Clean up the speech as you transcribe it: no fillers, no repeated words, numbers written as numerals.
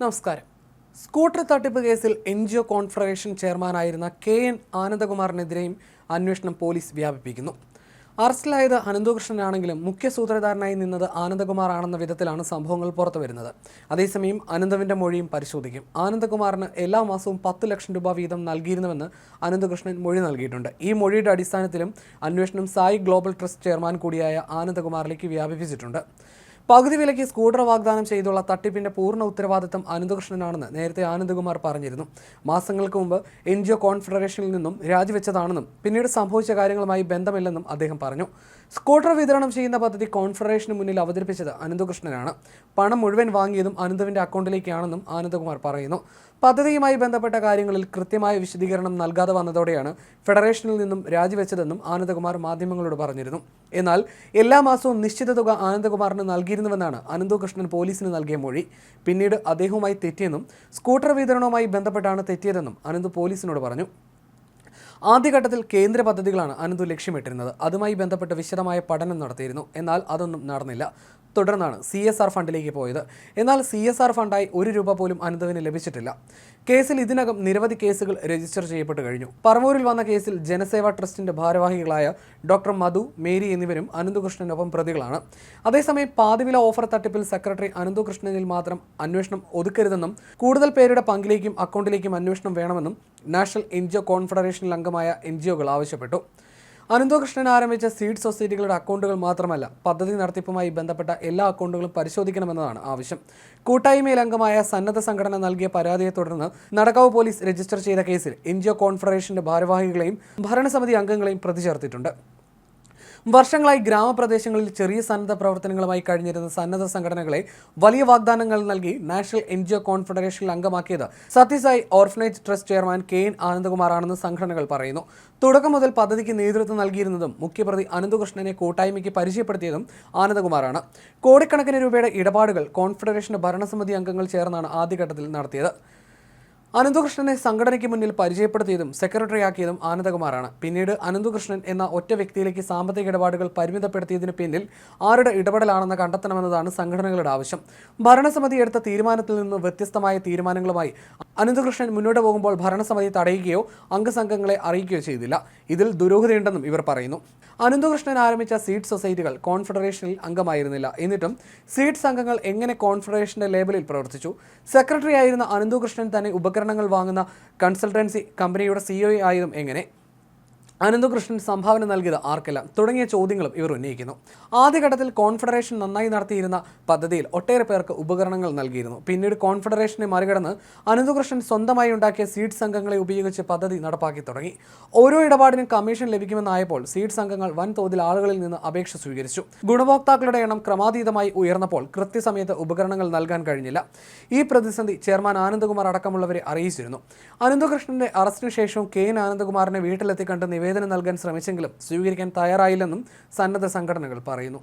നമസ്കാരം. സ്കൂട്ടർ തട്ടിപ്പ് കേസിൽ എൻജിഒ കോൺഫെഡറേഷൻ ചെയർമാനായിരുന്ന KN ആനന്ദകുമാറിനെതിരെയും അന്വേഷണം പോലീസ് വ്യാപിപ്പിക്കുന്നു. അറസ്റ്റിലായത് അനന്തകൃഷ്ണനാണെങ്കിലും മുഖ്യ സൂത്രധാരനായി നിന്നത് ആനന്ദകുമാർ ആണെന്ന വിധത്തിലാണ് സംഭവങ്ങൾ പുറത്തുവരുന്നത്. അതേസമയം അനന്തവിന്റെ മൊഴിയും പരിശോധിക്കും. ആനന്ദകുമാറിന് എല്ലാ മാസവും 10 ലക്ഷം രൂപ വീതം നൽകിയിരുന്നുവെന്ന് അനന്തകൃഷ്ണൻ മൊഴി നൽകിയിട്ടുണ്ട്. ഈ മൊഴിയുടെ അടിസ്ഥാനത്തിലും അന്വേഷണം സായി ഗ്ലോബൽ ട്രസ്റ്റ് ചെയർമാൻ കൂടിയായ ആനന്ദകുമാറിലേക്ക് വ്യാപിപ്പിച്ചിട്ടുണ്ട്. പകുതി വിലയ്ക്ക് സ്കൂട്ടർ വാഗ്ദാനം ചെയ്തുള്ള തട്ടിപ്പിന്റെ പൂർണ്ണ ഉത്തരവാദിത്തം അനന്തകൃഷ്ണനാണെന്ന് നേരത്തെ ആനന്ദകുമാർ പറഞ്ഞിരുന്നു. മാസങ്ങൾക്ക് മുമ്പ് എൻജിഒ കോൺഫെഡറേഷനിൽ നിന്നും രാജിവെച്ചതാണെന്നും പിന്നീട് സംഭവിച്ച കാര്യങ്ങളുമായി ബന്ധമില്ലെന്നും അദ്ദേഹം പറഞ്ഞു. സ്കൂട്ടർ വിതരണം ചെയ്യുന്ന പദ്ധതി കോൺഫെഡറേഷന് മുന്നിൽ അവതരിപ്പിച്ചത് അനന്തകൃഷ്ണനാണ്. പണം മുഴുവൻ വാങ്ങിയതും അനന്തവിന്റെ അക്കൗണ്ടിലേക്കാണെന്നും ആനന്ദകുമാർ പറയുന്നു. പദ്ധതിയുമായി ബന്ധപ്പെട്ട കാര്യങ്ങളിൽ കൃത്യമായ വിശദീകരണം നൽകാതെ വന്നതോടെയാണ് ഫെഡറേഷനിൽ നിന്നും രാജിവെച്ചതെന്നും ആനന്ദകുമാർ മാധ്യമങ്ങളോട് പറഞ്ഞിരുന്നു. എന്നാൽ എല്ലാ മാസവും നിശ്ചിത തുക ആനന്ദകുമാറിന് നൽകിയിരുന്നുവെന്നാണ് അനന്തകൃഷ്ണൻ പോലീസിന് നൽകിയ മൊഴി. പിന്നീട് അദ്ദേഹവുമായി തെറ്റിയെന്നും സ്കൂട്ടർ വിതരണവുമായി ബന്ധപ്പെട്ടാണ് തെറ്റിയതെന്നും അനന്ത് പോലീസിനോട് പറഞ്ഞു. ആദ്യഘട്ടത്തിൽ കേന്ദ്ര പദ്ധതികളാണ് അനന്തു ലക്ഷ്യമിട്ടിരുന്നത്. അതുമായി ബന്ധപ്പെട്ട് വിശദമായ പഠനം നടത്തിയിരുന്നു. എന്നാൽ അതൊന്നും നടന്നില്ല. തുടർന്നാണ് CSR ഫണ്ടിലേക്ക് പോയത്. എന്നാൽ CSR ഫണ്ടായി 1 രൂപ പോലും അനന്തുവിന് ലഭിച്ചിട്ടില്ല. കേസിൽ ഇതിനകം നിരവധി കേസുകൾ രജിസ്റ്റർ ചെയ്യപ്പെട്ടു കഴിഞ്ഞു. പറവൂരിൽ വന്ന കേസിൽ ജനസേവാ ട്രസ്റ്റിന്റെ ഭാരവാഹികളായ ഡോക്ടർ മധു, മേരി എന്നിവരും അനന്തകൃഷ്ണനൊപ്പം പ്രതികളാണ്. അതേസമയം പാതിവില ഓഫർ തട്ടിപ്പിൽ സെക്രട്ടറി അനന്തകൃഷ്ണനിൽ മാത്രം അന്വേഷണം ഒതുക്കരുതെന്നും കൂടുതൽ പേരുടെ പങ്കിലേക്കും അക്കൗണ്ടിലേക്കും അന്വേഷണം വേണമെന്നും നാഷണൽ എൻജിഒ കോൺഫെഡറേഷനിൽ അംഗമായ NGOകൾ ആവശ്യപ്പെട്ടു. അനന്തകൃഷ്ണൻ ആരംഭിച്ച സീഡ് സൊസൈറ്റികളുടെ അക്കൗണ്ടുകൾ മാത്രമല്ല, പദ്ധതി നടത്തിപ്പുമായി ബന്ധപ്പെട്ട എല്ലാ അക്കൗണ്ടുകളും പരിശോധിക്കണമെന്നതാണ് ആവശ്യം. കൂട്ടായ്മയിൽ അംഗമായ സന്നദ്ധ സംഘടന നൽകിയ പരാതിയെ തുടർന്ന് നടക്കാവ് പോലീസ് രജിസ്റ്റർ ചെയ്ത കേസിൽ എൻജിഒ കോൺഫെഡറേഷന്റെ ഭാരവാഹികളെയും ഭരണസമിതി അംഗങ്ങളെയും പ്രതി ചേർത്തിട്ടുണ്ട്. വർഷങ്ങളായി ഗ്രാമപ്രദേശങ്ങളിൽ ചെറിയ സന്നദ്ധ പ്രവർത്തനങ്ങളുമായി കഴിഞ്ഞിരുന്ന സന്നദ്ധ സംഘടനകളെ വലിയ വാഗ്ദാനങ്ങൾ നൽകി നാഷണൽ എൻജിഒ കോൺഫെഡറേഷനിൽ അംഗമാക്കിയത് Sathya Sai orphanage trust chairman KN ആനന്ദകുമാറാണെന്ന് സംഘടനകൾ പറയുന്നു. തുടക്കം മുതൽ പദ്ധതിക്ക് നേതൃത്വം നൽകിയിരുന്നതും മുഖ്യപ്രതി അനന്തകൃഷ്ണനെ കൂട്ടായ്മയ്ക്ക് പരിചയപ്പെടുത്തിയതും ആനന്ദകുമാറാണ്. കോടിക്കണക്കിന് രൂപയുടെ ഇടപാടുകൾ കോൺഫെഡറേഷന്റെ ഭരണസമിതി അംഗങ്ങൾ ചേർന്നാണ് ആദ്യഘട്ടത്തിൽ നടത്തിയത്. അനന്തകൃഷ്ണനെ സംഘടനയ്ക്ക് മുന്നിൽ പരിചയപ്പെടുത്തിയതും സെക്രട്ടറിയാക്കിയതും ആനന്ദകുമാറാണ്. പിന്നീട് അനന്തകൃഷ്ണൻ എന്ന ഒറ്റ വ്യക്തിയിലേക്ക് സാമ്പത്തിക ഇടപാടുകൾ പരിമിതപ്പെടുത്തിയതിന് പിന്നിൽ ആരുടെ ഇടപെടലാണെന്ന് കണ്ടെത്തണമെന്നതാണ് സംഘടനകളുടെ ആവശ്യം. ഭരണസമിതി എടുത്ത തീരുമാനത്തിൽ നിന്ന് വ്യത്യസ്തമായ തീരുമാനങ്ങളുമായി അനന്തകൃഷ്ണൻ മുന്നോട്ട് പോകുമ്പോൾ ഭരണസമിതി തടയുകയോ അംഗസംഘങ്ങളെ അറിയിക്കുകയോ ചെയ്തില്ല. ഇതിൽ ദുരൂഹതയുണ്ടെന്നും ഇവർ പറയുന്നു. അനന്തകൃഷ്ണൻ ആരംഭിച്ച സീഡ് സൊസൈറ്റികൾ കോൺഫെഡറേഷനിൽ അംഗമായിരുന്നില്ല. എന്നിട്ടും സീഡ് സംഘങ്ങൾ എങ്ങനെ കോൺഫെഡറേഷന്റെ ലേബലിൽ പ്രവർത്തിച്ചു? സെക്രട്ടറി ആയിരുന്ന അനന്തകൃഷ്ണൻ തന്നെ ഉപകരണങ്ങൾ വാങ്ങുന്ന കൺസൾട്ടൻസി കമ്പനിയുടെ CEO ആയതും എങ്ങനെ? അനന്തകൃഷ്ണൻ സംഭാവന നൽകിയത് ആർക്കെല്ലാം? തുടങ്ങിയ ചോദ്യങ്ങളും ഇവർ ഉന്നയിക്കുന്നു. ആദ്യഘട്ടത്തിൽ കോൺഫെഡറേഷൻ നന്നായി നടത്തിയിരുന്ന പദ്ധതിയിൽ ഒട്ടേറെ പേർക്ക് ഉപകരണങ്ങൾ നൽകിയിരുന്നു. പിന്നീട് കോൺഫെഡറേഷനെ മറികടന്ന് അനന്തകൃഷ്ണൻ സ്വന്തമായി ഉണ്ടാക്കിയ സീഡ് സംഘങ്ങളെ ഉപയോഗിച്ച് പദ്ധതി നടപ്പാക്കി തുടങ്ങി. ഓരോ ഇടപാടിനും കമ്മീഷൻ ലഭിക്കുമെന്നായപ്പോൾ സീഡ് സംഘങ്ങൾ വൻതോതിൽ ആളുകളിൽ നിന്ന് അപേക്ഷ സ്വീകരിച്ചു. ഗുണഭോക്താക്കളുടെ എണ്ണം ക്രമാതീതമായി ഉയർന്നപ്പോൾ കൃത്യസമയത്ത് ഉപകരണങ്ങൾ നൽകാൻ കഴിഞ്ഞില്ല. ഈ പ്രതിസന്ധി ചെയർമാൻ ആനന്ദകുമാർ അടക്കമുള്ളവരെ അറിയിച്ചിരുന്നു. അനന്തകൃഷ്ണന്റെ അറസ്റ്റിന് ശേഷവും KN ആനന്ദകുമാറിനെ വീട്ടിലെത്തി കണ്ട് നിവേദനം നൽകാൻ ശ്രമിച്ചെങ്കിലും സ്വീകരിക്കാൻ തയ്യാറായില്ലെന്നും സന്നദ്ധ സംഘടനകൾ പറയുന്നു.